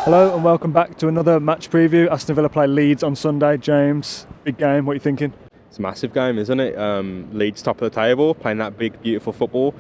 Hello and welcome back to another match preview. Aston Villa play Leeds on Sunday. James, big game. What are you thinking? It's a massive game, isn't it? Leeds top of the table, playing that big, beautiful football.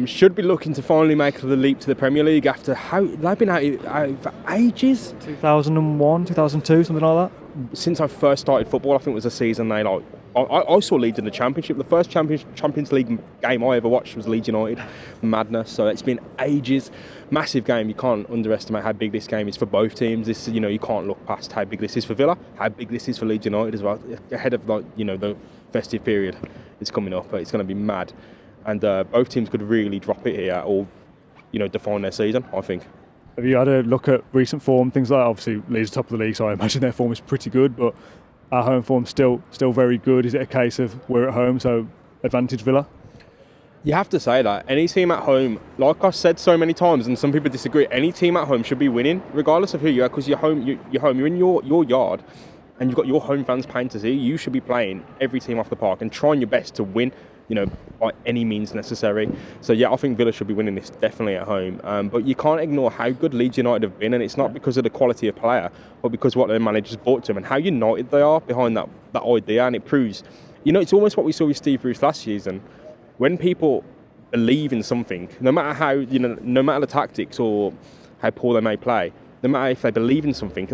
Should be looking to finally make the leap to the Premier League after how they've been out for ages. 2001, 2002, something like that. Since I first started football, I think it was a season they I saw Leeds in the Championship. The first Champions League game I ever watched was Leeds United. Madness. So it's been ages. Massive game. You can't underestimate how big this game is for both teams. This, you can't look past how big this is for Villa, how big this is for Leeds United as well. Ahead of the festive period, it's coming up. It's going to be mad, and both teams could really drop it here or define their season, I think. Have you had a look at recent form, things like that? Obviously Leeds are top of the league, so I imagine their form is pretty good, but our home form's still very good. Is it a case of we're at home, so advantage Villa? You have to say that. Any team at home, like I said so many times, and some people disagree, any team at home should be winning, regardless of who you are, because you're home, you're in your yard, and you've got your home fans paying to see. You should be playing every team off the park and trying your best to win, by any means necessary. So yeah, I think Villa should be winning this definitely at home. But you can't ignore how good Leeds United have been, and it's not because of the quality of player, but because what their managers brought to them and how united they are behind that idea. And it proves, it's almost what we saw with Steve Bruce last season. When people believe in something, no matter how, no matter the tactics or how poor they may play, no matter if they believe in something,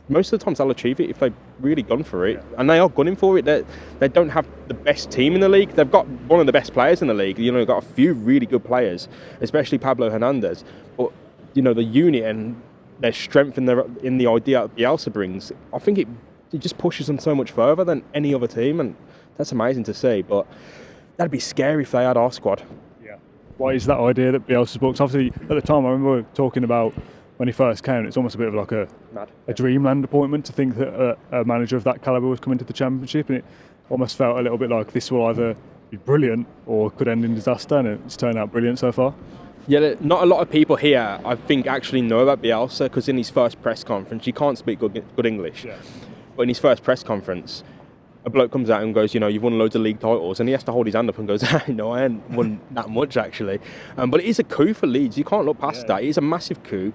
most of the times they'll achieve it if they've really gone for it. And they are gunning for it. They don't have the best team in the league. They've got one of the best players in the league. They've got a few really good players, especially Pablo Hernandez. But, the unit and their strength in the idea that Bielsa brings, I think it just pushes them so much further than any other team. And that's amazing to see. But that'd be scary if they had our squad. Yeah. Why is that idea that Bielsa's books? Obviously, at the time, I remember talking about when he first came, it's almost a bit of like a dreamland appointment to think that a manager of that calibre was coming to the Championship, and it almost felt a little bit like this will either be brilliant or could end in disaster, and it's turned out brilliant so far. Yeah, not a lot of people here, I think, actually know about Bielsa, because in his first press conference, he can't speak good English, but in his first press conference, a bloke comes out and goes, you've won loads of league titles, and he has to hold his hand up and goes, no, I ain't won that much actually. But it is a coup for Leeds. You can't look past that. It is a massive coup.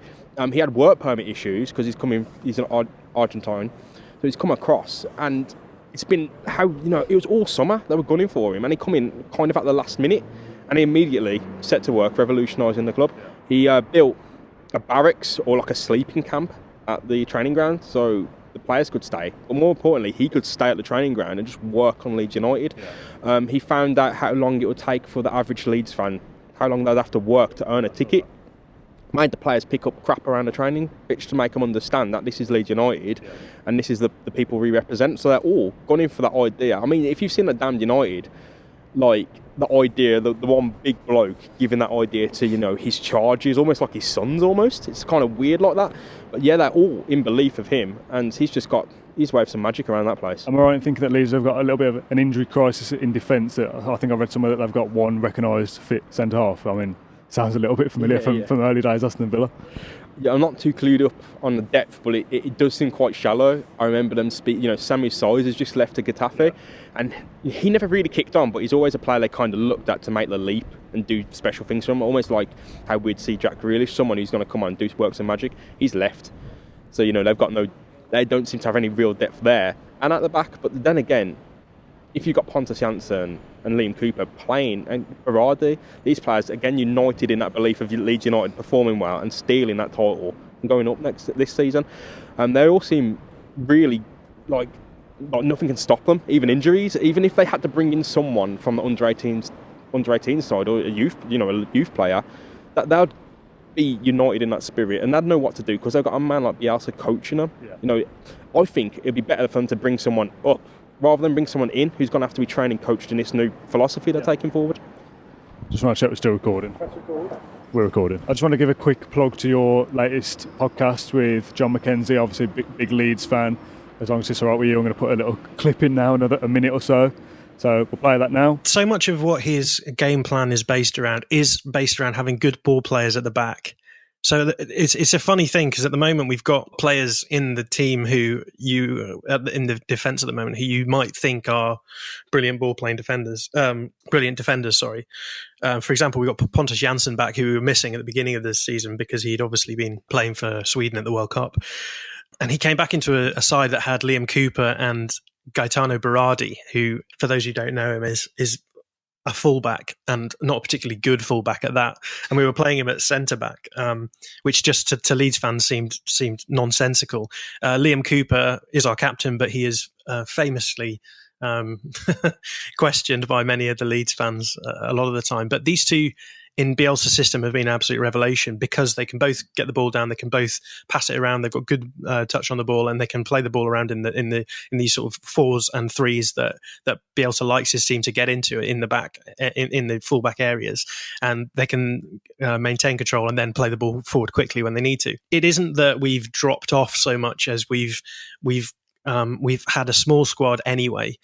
He had work permit issues because he's an Argentine, so he's come across, and it's been it was all summer they were gunning for him, and he come in kind of at the last minute, and he immediately set to work revolutionising the club. He built a barracks or like a sleeping camp at the training ground, so the players could stay, but more importantly, he could stay at the training ground and just work on Leeds United. He found out how long it would take for the average Leeds fan, how long they'd have to work to earn a ticket. Made the players pick up crap around the training pitch to make them understand that this is Leeds United and this is the people we represent. So they're all gone in for that idea. I mean, if you've seen the damned United, like the idea, the one big bloke giving that idea to, his charges, almost like his sons almost. It's kind of weird like that. But yeah, they're all in belief of him, and he's just got his way of some magic around that place. Am I right in thinking that Leeds have got a little bit of an injury crisis in defence? I think I read somewhere that they've got one recognised fit centre-half. I mean, sounds a little bit familiar from early days Aston Villa. Yeah, I'm not too clued up on the depth, but it does seem quite shallow. I remember them speak. Sammy Sois has just left to Getafe, and he never really kicked on, but he's always a player they kind of looked at to make the leap and do special things for him. Almost like how we'd see Jack Grealish, someone who's going to come on and do work some magic. He's left, so they don't seem to have any real depth there, and at the back. But then again, if you've got Pontus Jansson and Liam Cooper playing, and Berardi, these players, again, united in that belief of Leeds United performing well and stealing that title and going up this season, they all seem really like nothing can stop them, even injuries. Even if they had to bring in someone from the under 18 side or a youth player, that they'd be united in that spirit and they'd know what to do because they've got a man like Bielsa coaching them. I think it'd be better for them to bring someone up rather than bring someone in who's going to have to be trained and coached in this new philosophy they're taking forward. Just want to check we're still recording. We're recording. I just want to give a quick plug to your latest podcast with John McKenzie, obviously big Leeds fan. As long as it's all right with you, I'm going to put a little clip in now, a minute or so. So we'll play that now. So much of what his game plan is based around having good ball players at the back. So it's a funny thing because at the moment we've got players in the team in the defence at the moment who you might think are brilliant defenders. Sorry. For example, we got Pontus Jansson back, who we were missing at the beginning of this season because he'd obviously been playing for Sweden at the World Cup, and he came back into a side that had Liam Cooper and Gaetano Berardi, who, for those who don't know him, is a fullback and not a particularly good fullback at that. And we were playing him at centre back, which just to Leeds fans seemed nonsensical. Liam Cooper is our captain, but he is famously questioned by many of the Leeds fans a lot of the time. But these two in Bielsa's system have been an absolute revelation because they can both get the ball down, they can both pass it around, they've got good touch on the ball, and they can play the ball around in these sort of 4s and 3s that Bielsa likes his team to get into in the back, in the full-back areas, and they can maintain control and then play the ball forward quickly when they need to. It isn't that we've dropped off so much as we've had a small squad anyway.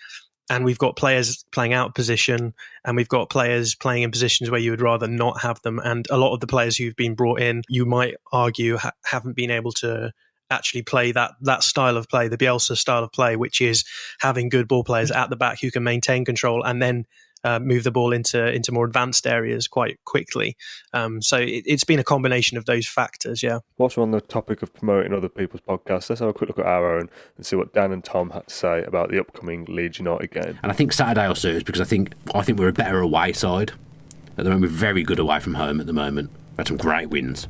And we've got players playing out of position, and we've got players playing in positions where you would rather not have them. And a lot of the players who've been brought in, you might argue, haven't been able to actually play that style of play, the Bielsa style of play, which is having good ball players at the back who can maintain control and then move the ball into more advanced areas quite quickly. So it's been a combination of those factors, yeah. Whilst we're on the topic of promoting other people's podcasts, let's have a quick look at our own and see what Dan and Tom had to say about the upcoming Leeds United game. And I think Saturday will suit us because I think we're a better away side. At the moment, we're very good away from home at the moment. We've had some great wins.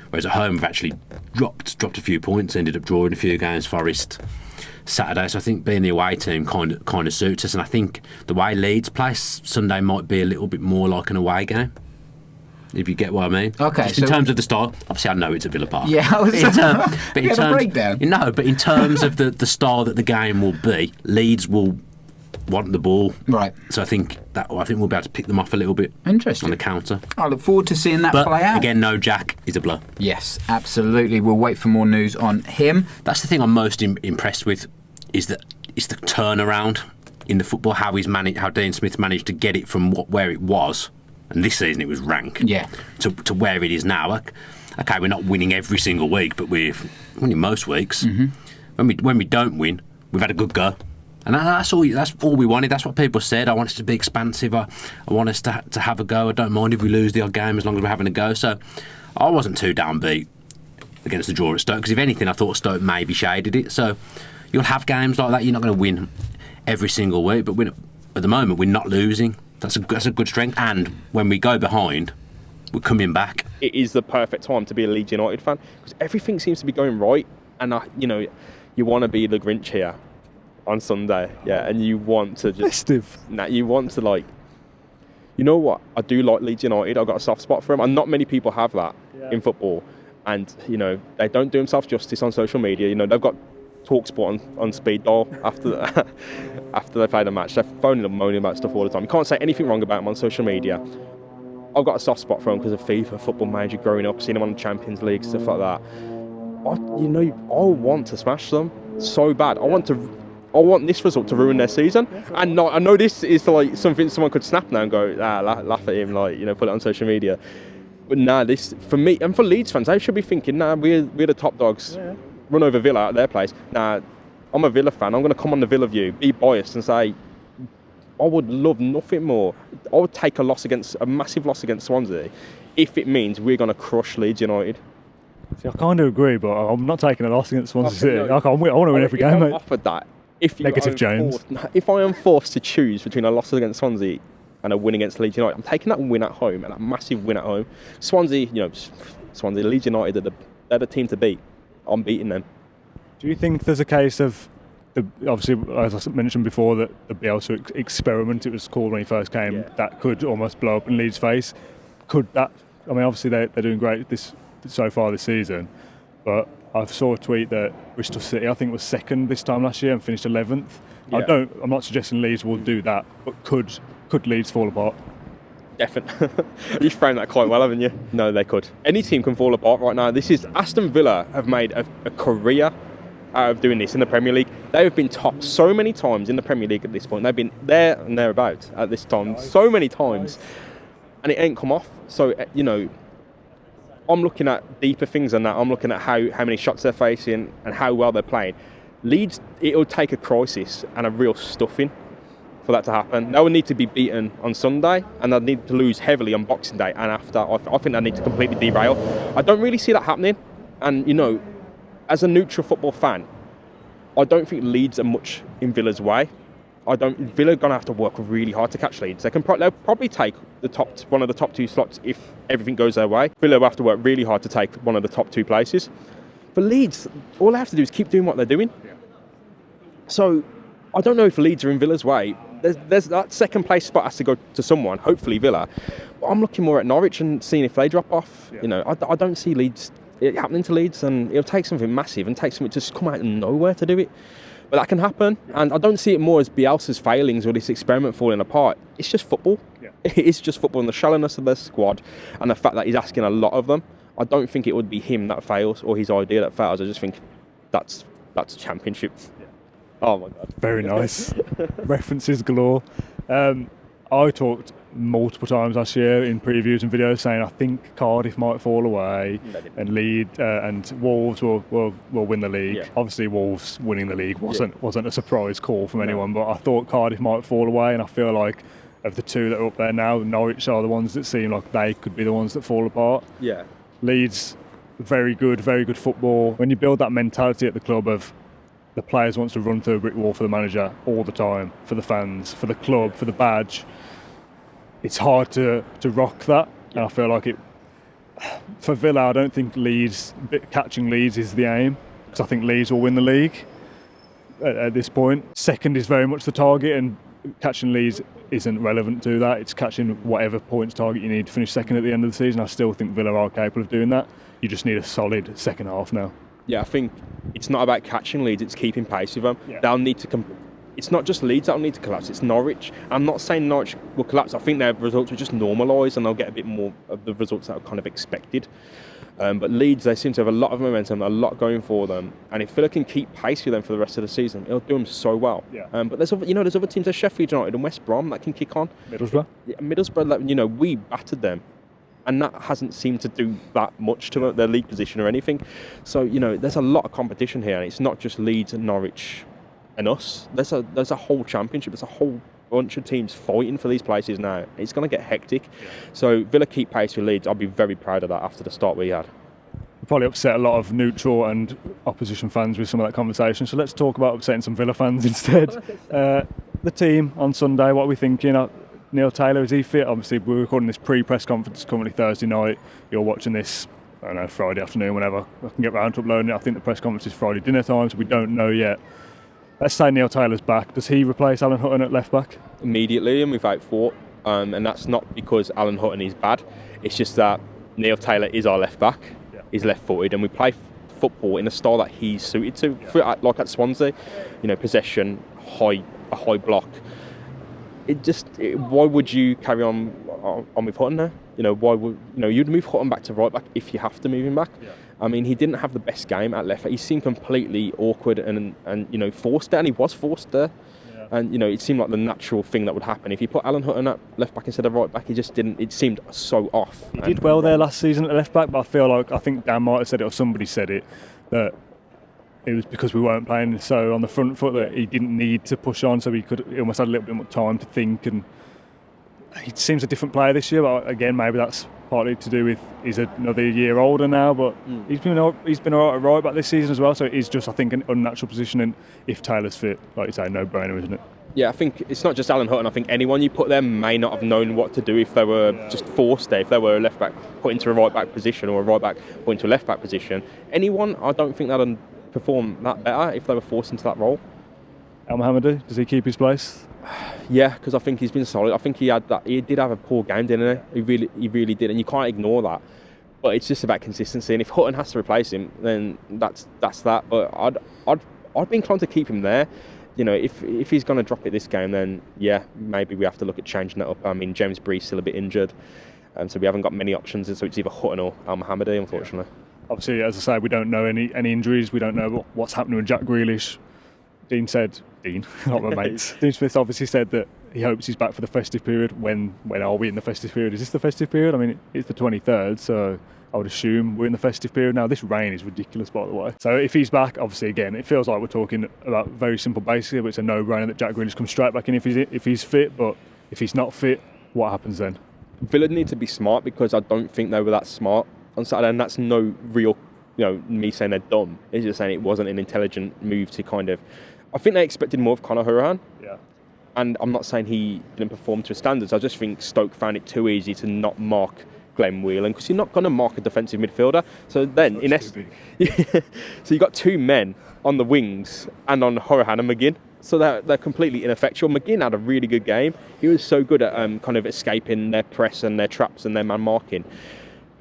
Whereas at home, we've actually dropped a few points, ended up drawing a few games, Forest Saturday. So I think being the away team kind of suits us, and I think the way Leeds play Sunday might be a little bit more like an away game, if you get what I mean. Okay. Just in terms of the style, obviously I know it's a Villa Park. Yeah, I was but in terms, breakdown. No, but in terms of the style that the game will be, Leeds will want the ball. Right. So I think we'll be able to pick them off a little bit. Interesting. On the counter. I look forward to seeing that play out. Again, no Jack is a blur. Yes, absolutely. We'll wait for more news on him. That's the thing I'm most impressed with, is the turnaround in the football, how Dean Smith managed to get it from where it was, and this season it was rank, to where it is now. Okay, we're not winning every single week, but we're winning most weeks. Mm-hmm. When we don't win, we've had a good go. And that's all we wanted. That's what people said. I want us to be expansive. I want us to have a go. I don't mind if we lose the odd game as long as we're having a go. So I wasn't too downbeat against the draw at Stoke, because if anything, I thought Stoke maybe shaded it. So you'll have games like that. You're not going to win every single week, but at the moment we're not losing. That's a good strength. And when we go behind, we're coming back. It is the perfect time to be a Leeds United fan because everything seems to be going right, and you want to be the Grinch here on Sunday, and you want to just festive. You want to you know what? I do like Leeds United. I've got a soft spot for them, and not many people have that in football. And they don't do themselves justice on social media. They've got TalkSport on speed dial after they've played a match. They're phoning and moaning about stuff all the time. You can't say anything wrong about them on social media. I've got a soft spot for them because of FIFA, Football Manager, growing up, seeing them on the Champions League, stuff like that. I want to smash them so bad. I want this result to ruin their season. And I know this is something someone could snap now and go, laugh at him, put it on social media. But this, for me, and for Leeds fans, they should be thinking, we're the top dogs. Yeah. Run over Villa at their place. I'm a Villa fan. I'm going to come on the Villa view, be biased and say, I would love nothing more. I would take a massive loss against Swansea if it means we're going to crush Leeds United. See, I kind of agree, but I'm not taking a loss against Swansea City. I want to win every game, mate. Offered that. Negative James. If I am forced to choose between a loss against Swansea and a win against Leeds United, I'm taking that win at home, and that massive win at home. Swansea, Leeds United, they're the team to beat. I'm beating them. Do you think there's a case of, obviously, as I mentioned before, that the Bielsa experiment, it was called when he first came, that could almost blow up in Leeds' face? Could that? I mean, obviously they're doing great so far this season, but I saw a tweet that Bristol City, I think, was second this time last year and finished 11th. Yeah. I'm not suggesting Leeds will do that, but could Leeds fall apart? Definitely. You've framed that quite well, haven't you? No, they could. Any team can fall apart right now. Aston Villa have made a career out of doing this in the Premier League. They have been top so many times in the Premier League at this point. They've been there and thereabouts at this time so many times, and it ain't come off. So, I'm looking at deeper things than that. I'm looking at how many shots they're facing and how well they're playing. Leeds, it'll take a crisis and a real stuffing for that to happen. They will need to be beaten on Sunday, and they'll need to lose heavily on Boxing Day and after. I think they need to completely derail. I don't really see that happening. And, as a neutral football fan, I don't think Leeds are much in Villa's way. Villa are going to have to work really hard to catch Leeds. They'll probably take one of the top 2 slots if everything goes their way. Villa will have to work really hard to take one of the top 2 places. But Leeds, all they have to do is keep doing what they're doing. So I don't know if Leeds are in Villa's way. There's that second place spot has to go to someone, hopefully Villa. But I'm looking more at Norwich and seeing if they drop off. I don't see Leeds it happening to Leeds, and it'll take something massive and take something to just come out of nowhere to do it. But that can happen, and I don't see it more as Bielsa's failings or this experiment falling apart. It's just football. Yeah. It is just football, and the shallowness of their squad and the fact that he's asking a lot of them. I don't think it would be him that fails or his idea that fails. I just think that's championship. Yeah. Oh my God. Very nice. References galore. I talked multiple times last year in previews and videos saying I think Cardiff might fall away and Leeds and Wolves will win the league. Yeah. Obviously Wolves winning the league wasn't a surprise call from anyone, but I thought Cardiff might fall away, and I feel like of the 2 that are up there now, Norwich are the ones that seem like they could be the ones that fall apart. Yeah. Leeds, very good football. When you build that mentality at the club of the players wants to run through a brick wall for the manager all the time, for the fans, for the club, for the badge, it's hard to rock that. And I feel like for Villa, I don't think catching Leeds is the aim, because I think Leeds will win the league at this point. Second is very much the target, and catching Leeds isn't relevant to that. It's catching whatever points target you need to finish second at the end of the season. I still think Villa are capable of doing that. You just need a solid second half now. Yeah, I think it's not about catching Leeds, it's keeping pace with them. Yeah. They'll need to it's not just Leeds that'll need to collapse, it's Norwich. I'm not saying Norwich will collapse. I think their results will just normalise and they'll get a bit more of the results that are kind of expected. But Leeds, they seem to have a lot of momentum, a lot going for them. And if Villa can keep pace with them for the rest of the season, it'll do them so well. Yeah. But there's other teams like Sheffield United and West Brom that can kick on. Middlesbrough? Yeah, Middlesbrough, we battered them. And that hasn't seemed to do that much to their league position or anything. So, there's a lot of competition here. And it's not just Leeds and Norwich and us. There's a whole championship. There's a whole bunch of teams fighting for these places now. It's going to get hectic. Yeah. So Villa keep pace with Leeds. I'll be very proud of that after the start we had. Probably upset a lot of neutral and opposition fans with some of that conversation. So let's talk about upsetting some Villa fans instead. The team on Sunday, what are we thinking? Neil Taylor, is he fit? Obviously, we're recording this pre-press conference currently Thursday night. You're watching this, I don't know, Friday afternoon, whenever I can get round to uploading it. I think the press conference is Friday dinner time, so we don't know yet. Let's say Neil Taylor's back. Does he replace Alan Hutton at left back? Immediately and without thought. And that's not because Alan Hutton is bad. It's just that Neil Taylor is our left back. Yeah. He's left-footed, and we play football in a style that he's suited to. Yeah. Like at Swansea, possession, a high block. Why would you carry on with Hutton there? Why would you'd move Hutton back to right back if you have to move him back? Yeah. I mean, he didn't have the best game at left back. He seemed completely awkward and forced there, and he was forced there. Yeah. And it seemed like the natural thing that would happen if you put Alan Hutton at left back instead of right back. He just didn't. It seemed so off. He did well there last season at left back, but I think Dan might have said it or somebody said it that it was because we weren't playing so on the front foot that he didn't need to push on, so he almost had a little bit more time to think. And he seems a different player this year, but again, maybe that's partly to do with he's another year older now. But he's been all right at right back this season as well. So it is just, I think, an unnatural position. And if Taylor's fit, like you say, no-brainer, isn't it? Yeah, I think it's not just Alan Hutton. I think anyone you put there may not have known what to do if they were just forced there. If they were a left back put into a right back position or a right back put into a left back position, anyone, I don't think that'd perform that better if they were forced into that role. El Mohamedou, does he keep his place? Yeah, because I think he's been solid. I think he did have a poor game, didn't he? He really did, and you can't ignore that. But it's just about consistency, and if Hutton has to replace him, then that's that. But I'd be inclined to keep him there. If he's going to drop it this game, then yeah, maybe we have to look at changing that up. I mean, James Bree's still a bit injured, so we haven't got many options, so it's either Hutton or El Mohamedou, unfortunately. Yeah. Obviously, as I say, we don't know any injuries. We don't know what's happening with Jack Grealish. Dean, not my mates. Dean Smith obviously said that he hopes he's back for the festive period. When are we in the festive period? Is this the festive period? I mean, it's the 23rd, so I would assume we're in the festive period now. This rain is ridiculous, by the way. So if he's back, obviously, again, it feels like we're talking about very simple basics here, but it's a no-brainer that Jack Grealish comes straight back in if he's fit. But if he's not fit, what happens then? Villa need to be smart, because I don't think they were that smart on Saturday, and that's no real, me saying they're dumb. It's just saying it wasn't an intelligent move to kind of... I think they expected more of Conor Hourihane. Yeah. And I'm not saying he didn't perform to his standards. I just think Stoke found it too easy to not mark Glenn Whelan, because you're not going to mark a defensive midfielder. So then, in essence, so you got two men on the wings and on Hourihane and McGinn. So they're completely ineffectual. McGinn had a really good game. He was so good at kind of escaping their press and their traps and their man marking.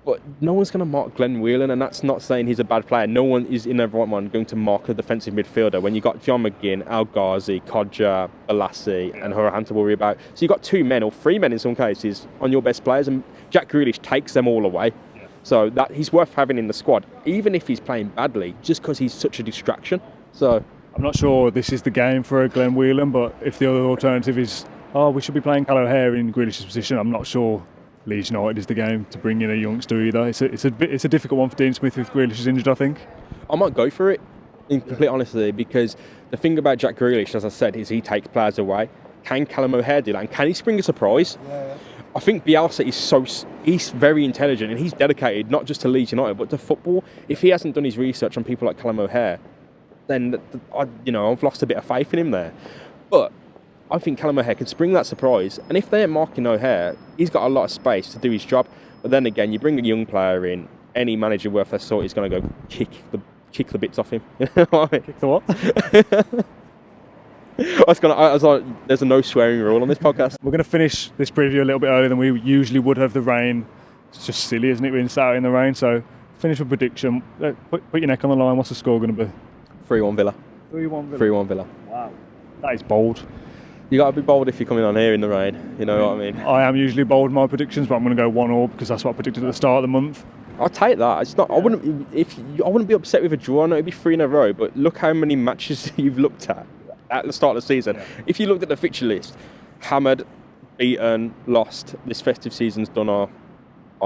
But no one's going to mark Glenn Whelan, and that's not saying he's a bad player. No one is in their right mind going to mark a defensive midfielder when you've got John McGinn, El Ghazi, Kodja, Balassi and Hourihane to worry about. So you've got two men, or three men in some cases, on your best players, and Jack Grealish takes them all away. Yeah. So that he's worth having in the squad, even if he's playing badly, just because he's such a distraction. So I'm not sure this is the game for Glenn Whelan, but if the other alternative is, we should be playing Callum O'Hare in Grealish's position, I'm not sure Leeds United is the game to bring in a youngster either. It's a difficult one for Dean Smith if Grealish is injured, I think. I might go for it, in complete honesty, because the thing about Jack Grealish, as I said, is he takes players away. Can Callum O'Hare do that? And can he spring a surprise? Yeah. I think Bielsa he's very intelligent, and he's dedicated not just to Leeds United but to football. If he hasn't done his research on people like Callum O'Hare, then I've lost a bit of faith in him there. But I think Callum O'Hare can spring that surprise, and if they're marking O'Hare, he's got a lot of space to do his job. But then again, you bring a young player in, any manager worth their salt is going to go kick the bits off him. You know what I mean? Kick the what? There's a no swearing rule on this podcast. We're going to finish this preview a little bit earlier than we usually would have. The rain, it's just silly, isn't it, being sat out in the rain? So finish with prediction. Put your neck on the line. What's the score going to be? 3-1 Villa. 3-1 Villa. 3-1 Villa. Wow, that is bold. You got to be bold if you're coming on here in the rain. You know what I mean? I am usually bold in my predictions, but I'm going to go 1-1 because that's what I predicted at the start of the month. I'll take that. It's not. I wouldn't be upset with a draw. I know it'd be 3 in a row, but look how many matches you've looked at the start of the season. Yeah. If you looked at the fixture list, hammered, beaten, lost. This festive season's done our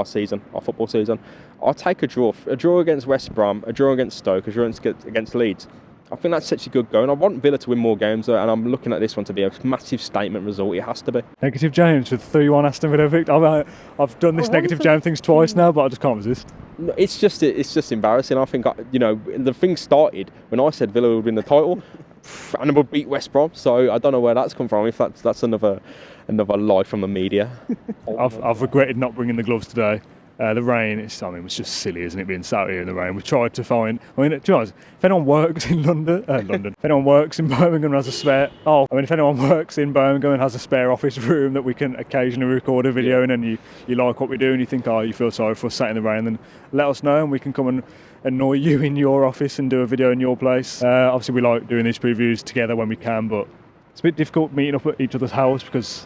season, our football season. I'll take a draw against West Brom, a draw against Stoke, a draw against Leeds. I think that's such a good go, and I want Villa to win more games, and I'm looking at this one to be a massive statement result. It has to be. Negative James with 3-1 Aston Villa victory. I've done this negative James things twice now, but I just can't resist. No, it's just embarrassing. I think the thing started when I said Villa would win the title, and would beat West Brom. So I don't know where that's come from. If that's another lie from the media. I've regretted not bringing the gloves today. The rain, it was just silly, isn't it, being sat here in the rain? We've tried to find, to be honest, if anyone works in if anyone works in Birmingham and has a spare, if anyone works in Birmingham and has a spare office room that we can occasionally record a video in, and you like what we do and you think, you feel sorry for us sat in the rain, then let us know and we can come and annoy you in your office and do a video in your place. Obviously we like doing these previews together when we can, but it's a bit difficult meeting up at each other's house because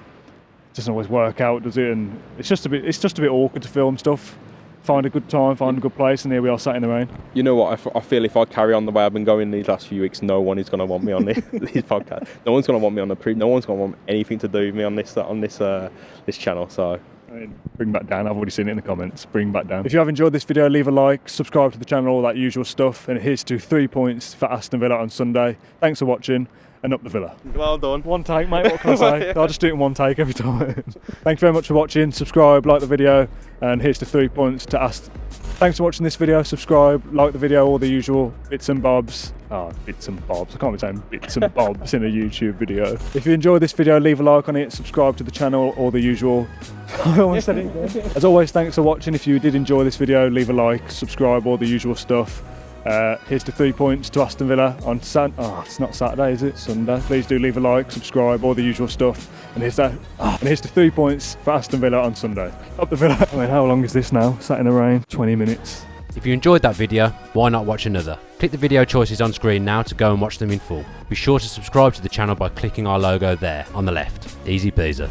it doesn't always work out, does it? And it's just a bit awkward to film stuff. Find a good time, find a good place, and here we are sat in the rain. You know what? I feel if I carry on the way I've been going these last few weeks, no one is going to want me on this podcast. No one's going to want me on no one's going to want anything to do with me on this channel. So. Bring back Dan. I've already seen it in the comments. Bring back Dan. If you have enjoyed this video, leave a like, subscribe to the channel, all that usual stuff. And here's to 3 points for Aston Villa on Sunday. Thanks for watching. And up the Villa. Well done. One take, mate. What can I say? I'll just do it in one take every time. Thank you very much for watching. Subscribe, like the video, and here's to 3 points to Aston. Thanks for watching this video. Subscribe, like the video, all the usual bits and bobs. Bits and bobs. I can't be saying bits and bobs in a YouTube video. If you enjoyed this video, leave a like on it. Subscribe to the channel, all the usual. I almost said it again. As always, thanks for watching. If you did enjoy this video, leave a like, subscribe, all the usual stuff. Here's to 3 points to Aston Villa on it's not Saturday, is it? Sunday. Please do leave a like, subscribe, all the usual stuff. And here's to 3 points for Aston Villa on Sunday. Up the Villa. How long is this now? Sat in the rain. 20 minutes. If you enjoyed that video, why not watch another? Click the video choices on screen now to go and watch them in full. Be sure to subscribe to the channel by clicking our logo there on the left. Easy peasy.